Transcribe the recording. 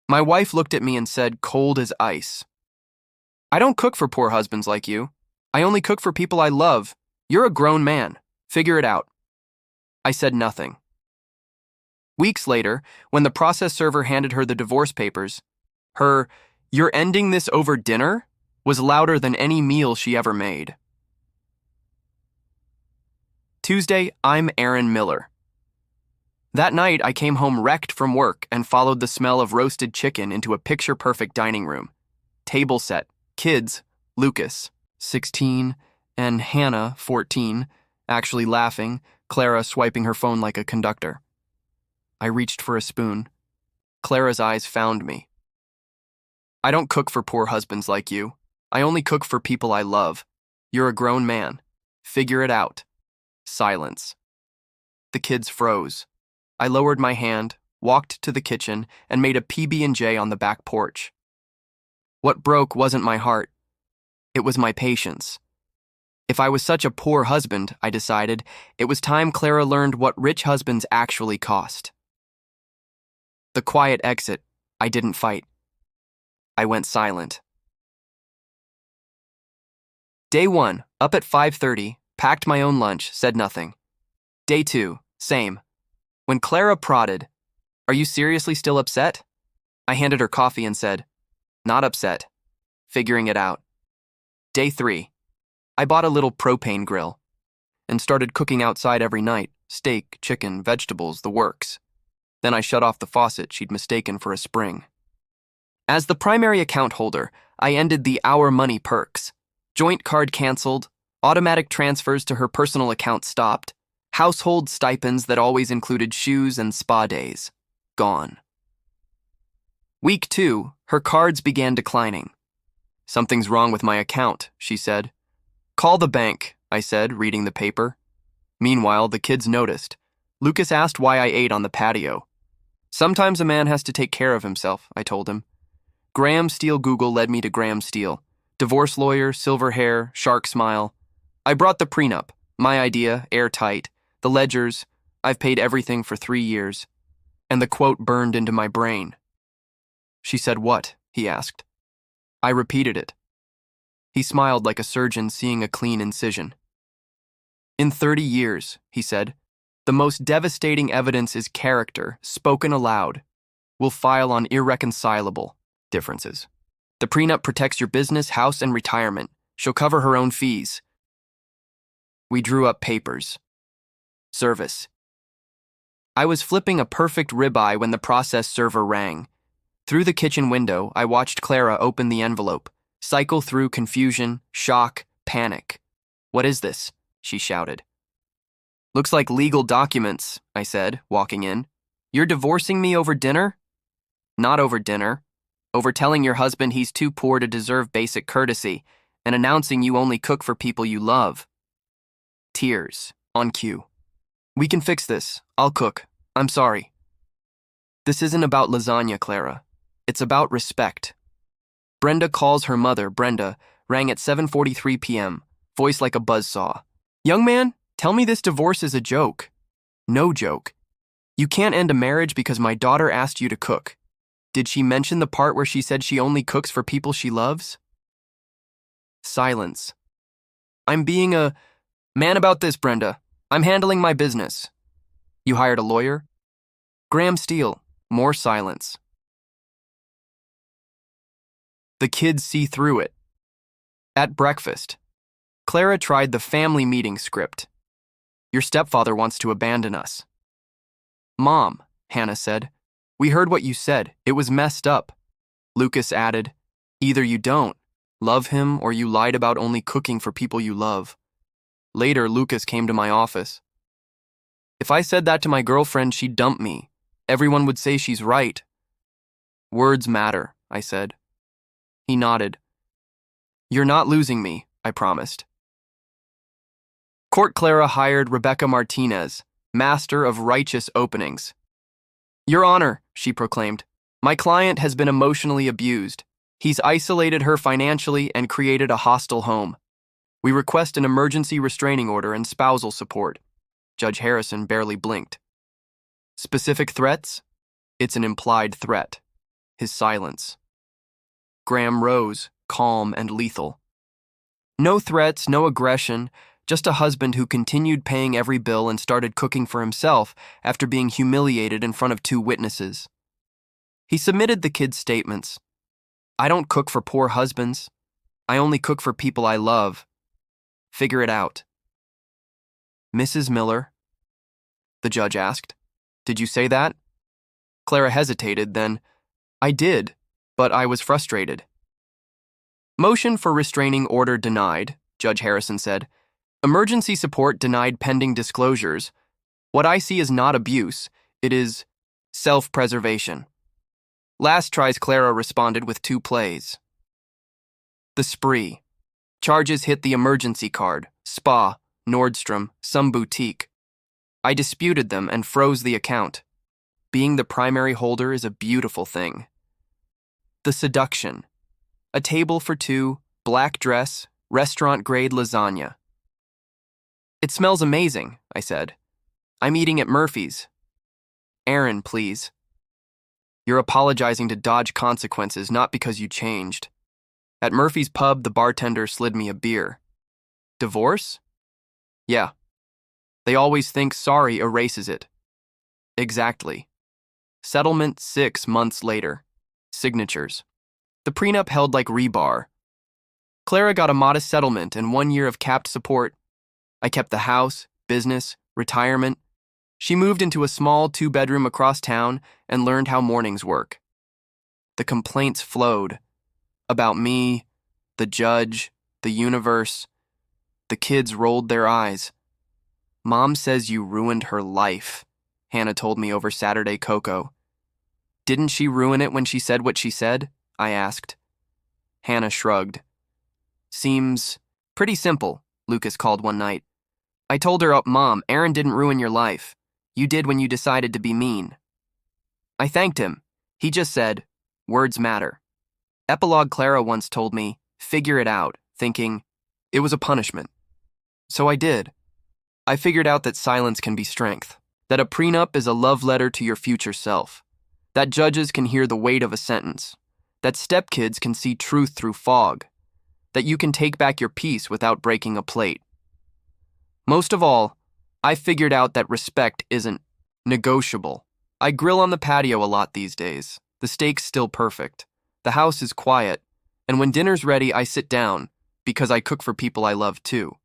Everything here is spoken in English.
My wife looked at me and said, cold as ice, I don't cook for poor husbands like you. I only cook for people I love. You're a grown man. Figure it out. I said nothing. Weeks later, when the process server handed her the divorce papers, her, "You're ending this over dinner?" was louder than any meal she ever made. Tuesday, I'm Aaron Miller. That night, I came home wrecked from work and followed the smell of roasted chicken into a picture-perfect dining room. Table set, kids, Lucas, 16, and Hannah, 14, actually laughing, Clara swiping her phone like a conductor. I reached for a spoon. Clara's eyes found me. I don't cook for poor husbands like you. I only cook for people I love. You're a grown man. Figure it out. Silence. The kids froze. I lowered my hand, walked to the kitchen, and made a PB&J on the back porch. What broke wasn't my heart. It was my patience. If I was such a poor husband, I decided, it was time Clara learned what rich husbands actually cost. The quiet exit, I didn't fight. I went silent. Day 1, up at 5:30, packed my own lunch, said nothing. Day 2, same. When Clara prodded, "Are you seriously still upset?" I handed her coffee and said, "Not upset. Figuring it out." Day 3, I bought a little propane grill and started cooking outside every night, steak, chicken, vegetables, the works. Then I shut off the faucet she'd mistaken for a spring. As the primary account holder, I ended the Our Money perks. Joint card canceled, automatic transfers to her personal account stopped, household stipends that always included shoes and spa days, gone. Week 2, her cards began declining. "Something's wrong with my account," she said. "Call the bank," I said, reading the paper. Meanwhile, the kids noticed. Lucas asked why I ate on the patio. "Sometimes a man has to take care of himself," I told him. Graham Steele Google led me to Graham Steele. Divorce lawyer, silver hair, shark smile. I brought the prenup, my idea, airtight, the ledgers, I've paid everything for 3 years. And the quote burned into my brain. "She said what?" he asked. I repeated it. He smiled like a surgeon seeing a clean incision. "In 30 years," he said, "the most devastating evidence is character, spoken aloud. We'll file on irreconcilable differences. The prenup protects your business, house, and retirement. She'll cover her own fees." We drew up papers. Service. I was flipping a perfect ribeye when the process server rang. Through the kitchen window, I watched Clara open the envelope, cycle through confusion, shock, panic. "What is this?" she shouted. "Looks like legal documents," I said, walking in. "You're divorcing me over dinner?" "Not over dinner. Over telling your husband he's too poor to deserve basic courtesy, and announcing you only cook for people you love." Tears, on cue. "We can fix this. I'll cook. I'm sorry." "This isn't about lasagna, Clara. It's about respect." Brenda calls her mother, Brenda, rang at 7:43 p.m., voice like a buzzsaw. "Young man, tell me this divorce is a joke." "No joke. You can't end a marriage because my daughter asked you to cook. Did she mention the part where she said she only cooks for people she loves?" Silence. "I'm being a man about this, Brenda. I'm handling my business." "You hired a lawyer?" "Graham Steele." More silence. The kids see through it. At breakfast, Clara tried the family meeting script. "Your stepfather wants to abandon us." "Mom," Hannah said, "we heard what you said. It was messed up." Lucas added, "Either you don't love him or you lied about only cooking for people you love." Later, Lucas came to my office. "If I said that to my girlfriend, she'd dump me. Everyone would say she's right." "Words matter," I said. He nodded. "You're not losing me," I promised. Court Clara hired Rebecca Martinez, master of righteous openings. "Your Honor," she proclaimed, "my client has been emotionally abused. He's isolated her financially and created a hostile home. We request an emergency restraining order and spousal support." Judge Harrison barely blinked. "Specific threats?" "It's an implied threat." his silence. Graham rose, calm and lethal. No threats, no aggression, just a husband who continued paying every bill and started cooking for himself after being humiliated in front of 2 witnesses. He submitted the kids' statements. I don't cook for poor husbands. I only cook for people I love. Figure it out. Mrs. Miller? The judge asked. Did you say that? Clara hesitated, then, I did, but I was frustrated. Motion for restraining order denied, Judge Harrison said. Emergency support denied pending disclosures. What I see is not abuse, it is self-preservation. Last tries Clara responded with 2 plays. The spree. Charges hit the emergency card, spa, Nordstrom, some boutique. I disputed them and froze the account. Being the primary holder is a beautiful thing. The seduction. A table for 2, black dress, restaurant-grade lasagna. It smells amazing, I said. I'm eating at Murphy's. Aaron, please. You're apologizing to dodge consequences, not because you changed. At Murphy's pub, the bartender slid me a beer. Divorce? Yeah. They always think sorry erases it. Exactly. Settlement 6 months later. Signatures. The prenup held like rebar. Clara got a modest settlement and 1 year of capped support. I kept the house, business, retirement. She moved into a small 2-bedroom across town and learned how mornings work. The complaints flowed. About me, the judge, the universe. The kids rolled their eyes. Mom says you ruined her life, Hannah told me over Saturday cocoa. Didn't she ruin it when she said what she said? I asked. Hannah shrugged. Seems pretty simple, Lucas called one night. I told her, Mom, Aaron didn't ruin your life. You did when you decided to be mean. I thanked him. He just said, words matter. Epilogue Clara once told me, figure it out, thinking, it was a punishment. So I did. I figured out that silence can be strength, that a prenup is a love letter to your future self, that judges can hear the weight of a sentence, that stepkids can see truth through fog, that you can take back your peace without breaking a plate. Most of all, I figured out that respect isn't negotiable. I grill on the patio a lot these days. The steak's still perfect. The house is quiet. And when dinner's ready, I sit down, because I cook for people I love too.